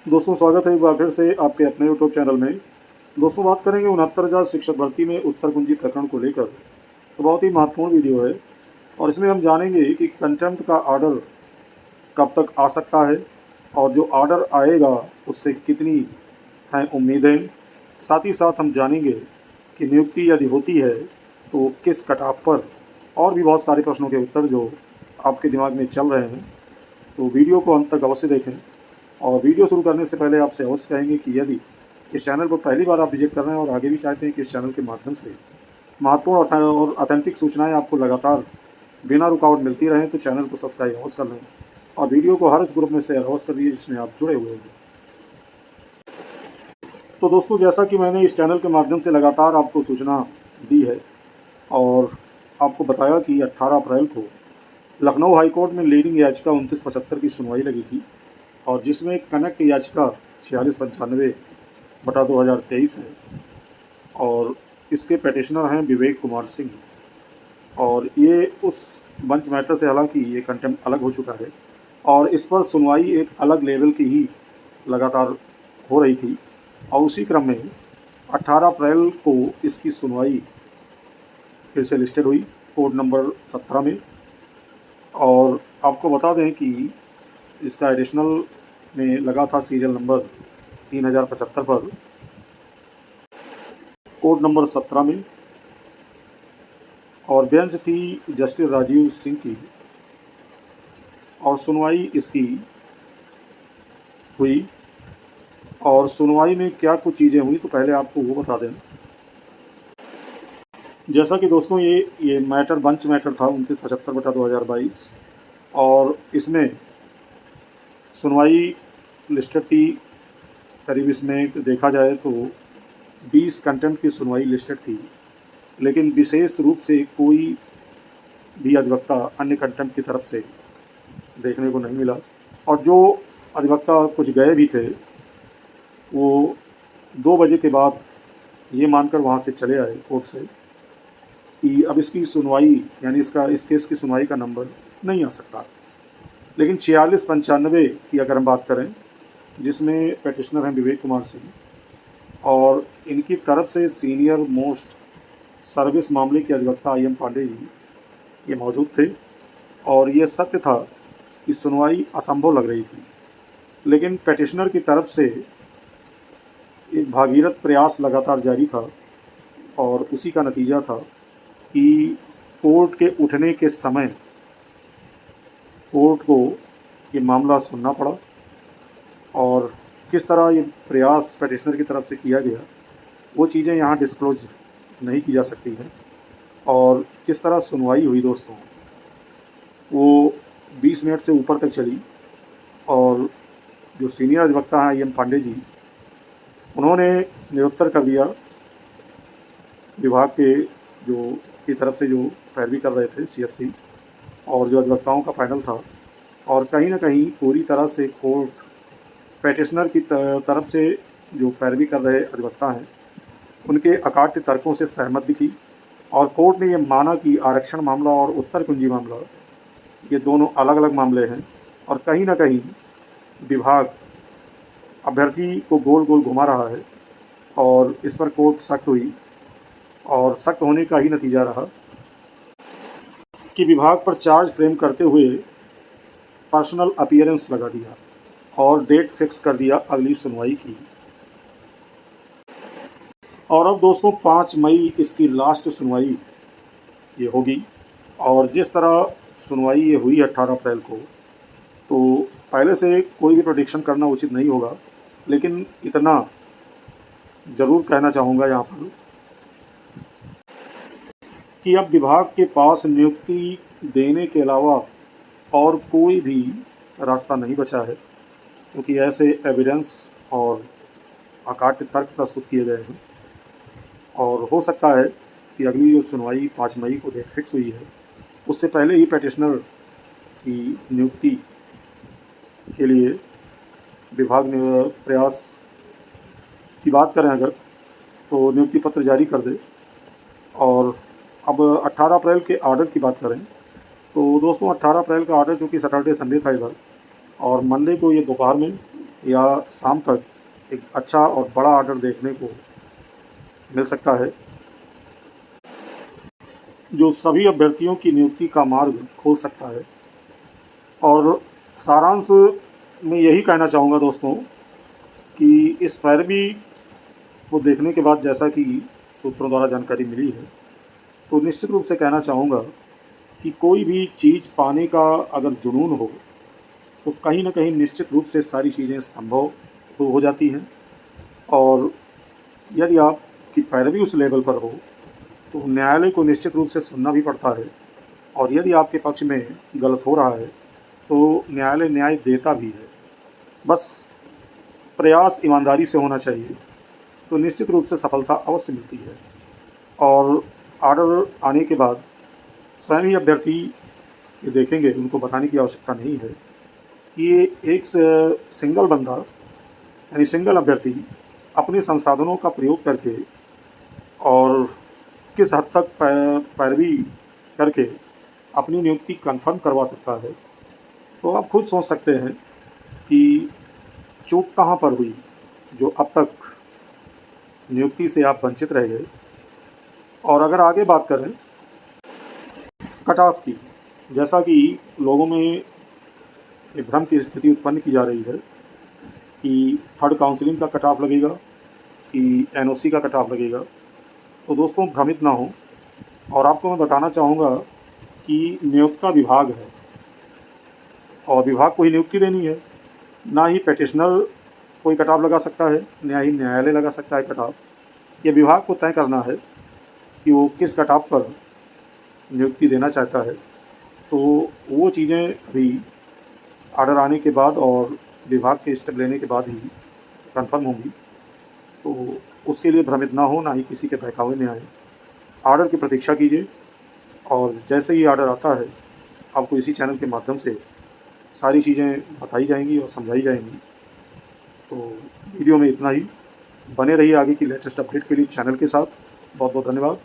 दोस्तों स्वागत है एक बार फिर से आपके अपने यूट्यूब चैनल में। दोस्तों बात करेंगे 69,000 शिक्षक भर्ती में उत्तर कुंजी प्रकरण को लेकर। तो बहुत ही महत्वपूर्ण वीडियो है और इसमें हम जानेंगे कि कंटेम्प्ट का ऑर्डर कब तक आ सकता है और जो ऑर्डर आएगा उससे कितनी हैं उम्मीदें। साथ ही साथ हम जानेंगे कि नियुक्ति यदि होती है तो किस कटऑफ पर, और भी बहुत सारे प्रश्नों के उत्तर जो आपके दिमाग में चल रहे हैं। तो वीडियो को अंत तक अवश्य देखें और वीडियो शुरू करने से पहले आपसे अवश्य कहेंगे कि यदि इस चैनल पर पहली बार आप विजिट कर रहे हैं और आगे भी चाहते हैं कि इस चैनल के माध्यम से महत्वपूर्ण और ऑथेंटिक सूचनाएं आपको लगातार बिना रुकावट मिलती रहें तो चैनल को सब्सक्राइब अवश्य कर लें और वीडियो को हर उस ग्रुप में शेयर अवश्य कर दीजिए जिसमें आप जुड़े हुए हैं। तो दोस्तों जैसा कि मैंने इस चैनल के माध्यम से लगातार आपको सूचना दी है और आपको बताया कि 18 अप्रैल को लखनऊ हाईकोर्ट में लीडिंग याचिका 2975 की सुनवाई लगी थी और जिसमें कनेक्ट याचिका 4695/2023 है और इसके पेटिशनर हैं विवेक कुमार सिंह। और ये उस बेंच मैटर से, हालांकि ये कंटेम्प्ट अलग हो चुका है और इस पर सुनवाई एक अलग लेवल की ही लगातार हो रही थी और उसी क्रम में 18 अप्रैल को इसकी सुनवाई फिर से लिस्टेड हुई कोड नंबर 17 में। और आपको बता दें कि इसका एडिशनल में लगा था सीरियल नंबर 3075 पर कोड नंबर 17 में और बेंच थी जस्टिस राजीव सिंह की और सुनवाई इसकी हुई। और सुनवाई में क्या कुछ चीज़ें हुई तो पहले आपको वो बता दें। जैसा कि दोस्तों ये मैटर बेंच मैटर था 2975/2022 और इसमें सुनवाई लिस्टेड थी करीब, इसमें देखा जाए तो 20 कंटेम्प्ट की सुनवाई लिस्टेड थी, लेकिन विशेष रूप से कोई भी अधिवक्ता अन्य कंटेम्प्ट की तरफ से देखने को नहीं मिला। और जो अधिवक्ता कुछ गए भी थे वो 2 बजे के बाद ये मानकर वहाँ से चले आए कोर्ट से कि अब इसकी सुनवाई यानी इस केस की सुनवाई का नंबर नहीं आ सकता। लेकिन 4695 की अगर हम बात करें जिसमें पेटिशनर हैं विवेक कुमार सिंह और इनकी तरफ से सीनियर मोस्ट सर्विस मामले के अधिवक्ता IM पांडे जी ये मौजूद थे और ये सत्य था कि सुनवाई असंभव लग रही थी, लेकिन पेटिशनर की तरफ से एक भागीरथ प्रयास लगातार जारी था और उसी का नतीजा था कि कोर्ट के उठने के समय कोर्ट को ये मामला सुनना पड़ा। और किस तरह ये प्रयास पेटिशनर की तरफ से किया गया वो चीज़ें यहाँ डिस्क्लोज नहीं की जा सकती हैं। और किस तरह सुनवाई हुई दोस्तों वो 20 मिनट से ऊपर तक चली और जो सीनियर अधिवक्ता हैं IM पांडे जी उन्होंने निरुत्तर कर दिया विभाग के की तरफ से जो पैरवी कर रहे थे CSC और जो अधिवक्ताओं का पैनल था। और कहीं ना कहीं पूरी तरह से कोर्ट पेटिशनर की तरफ से जो पैरवी कर रहे अधिवक्ता हैं उनके अकाट्य तर्कों से सहमत दिखी और कोर्ट ने ये माना कि आरक्षण मामला और उत्तर कुंजी मामला ये दोनों अलग अलग मामले हैं और कहीं ना कहीं विभाग अभ्यर्थी को गोल गोल घुमा रहा है। और इस पर कोर्ट सख्त हुई और सख्त होने का ही नतीजा रहा कि विभाग पर चार्ज फ्रेम करते हुए पर्सनल अपीयरेंस लगा दिया और डेट फिक्स कर दिया अगली सुनवाई की। और अब दोस्तों 5 मई इसकी लास्ट सुनवाई ये होगी। और जिस तरह सुनवाई ये हुई 18 अप्रैल को, तो पहले से कोई भी प्रेडिक्शन करना उचित नहीं होगा, लेकिन इतना ज़रूर कहना चाहूँगा यहाँ पर कि अब विभाग के पास नियुक्ति देने के अलावा और कोई भी रास्ता नहीं बचा है, क्योंकि ऐसे एविडेंस और अकाट्य तर्क प्रस्तुत किए गए हैं। और हो सकता है कि अगली जो सुनवाई 5 मई को डेट फिक्स हुई है उससे पहले ही पेटिशनर की नियुक्ति के लिए विभाग ने प्रयास की बात करें अगर तो नियुक्ति पत्र जारी कर दे। और अब 18 अप्रैल के ऑर्डर की बात करें तो दोस्तों 18 अप्रैल का ऑर्डर, चूँकि सैटरडे संडे था इधर और मंडे को ये दोपहर में या शाम तक एक अच्छा और बड़ा ऑर्डर देखने को मिल सकता है, जो सभी अभ्यर्थियों की नियुक्ति का मार्ग खोल सकता है। और सारांश में यही कहना चाहूँगा दोस्तों कि इस पैरवी को देखने के बाद, जैसा कि सूत्रों द्वारा जानकारी मिली है, तो निश्चित रूप से कहना चाहूँगा कि कोई भी चीज़ पाने का अगर जुनून हो तो कहीं न कहीं निश्चित रूप से सारी चीज़ें संभव हो जाती हैं। और यदि आपकी पैरवी उस लेवल पर हो तो न्यायालय को निश्चित रूप से सुनना भी पड़ता है, और यदि आपके पक्ष में गलत हो रहा है तो न्यायालय न्याय देता भी है। बस प्रयास ईमानदारी से होना चाहिए, तो निश्चित रूप से सफलता अवश्य मिलती है। और ऑर्डर आने के बाद स्वयं ही अभ्यर्थी ये देखेंगे, उनको बताने की आवश्यकता नहीं है कि ये एक सिंगल बंदा यानी सिंगल अभ्यर्थी अपने संसाधनों का प्रयोग करके और किस हद तक पैरवी करके अपनी नियुक्ति कन्फर्म करवा सकता है। तो आप खुद सोच सकते हैं कि चूक कहाँ पर हुई, जो अब तक नियुक्ति से आप वंचित रह गए। और अगर आगे बात करें कट ऑफ की, जैसा कि लोगों में एक भ्रम की स्थिति उत्पन्न की जा रही है कि थर्ड काउंसलिंग का कट ऑफ लगेगा कि एनओसी का कट ऑफ लगेगा, तो दोस्तों भ्रमित ना हो। और आपको मैं बताना चाहूँगा कि नियोक्ता विभाग है और विभाग को ही नियुक्ति देनी है, ना ही पेटिशनर कोई कट ऑफ लगा सकता है, ना ही न्यायालय लगा सकता है कट ऑफ। ये विभाग को तय करना है कि वो किस कट ऑफ पर नियुक्ति देना चाहता है। तो वो चीज़ें अभी ऑर्डर आने के बाद और विभाग के स्टेप लेने के बाद ही कंफर्म होंगी, तो उसके लिए भ्रमित ना हो, ना ही किसी के बहकावे में आए। ऑर्डर की प्रतीक्षा कीजिए, और जैसे ही ऑर्डर आता है आपको इसी चैनल के माध्यम से सारी चीज़ें बताई जाएंगी और समझाई जाएंगी। तो वीडियो में इतना ही। बने रहिए आगे की लेटेस्ट अपडेट के लिए चैनल के साथ। बहुत बहुत धन्यवाद।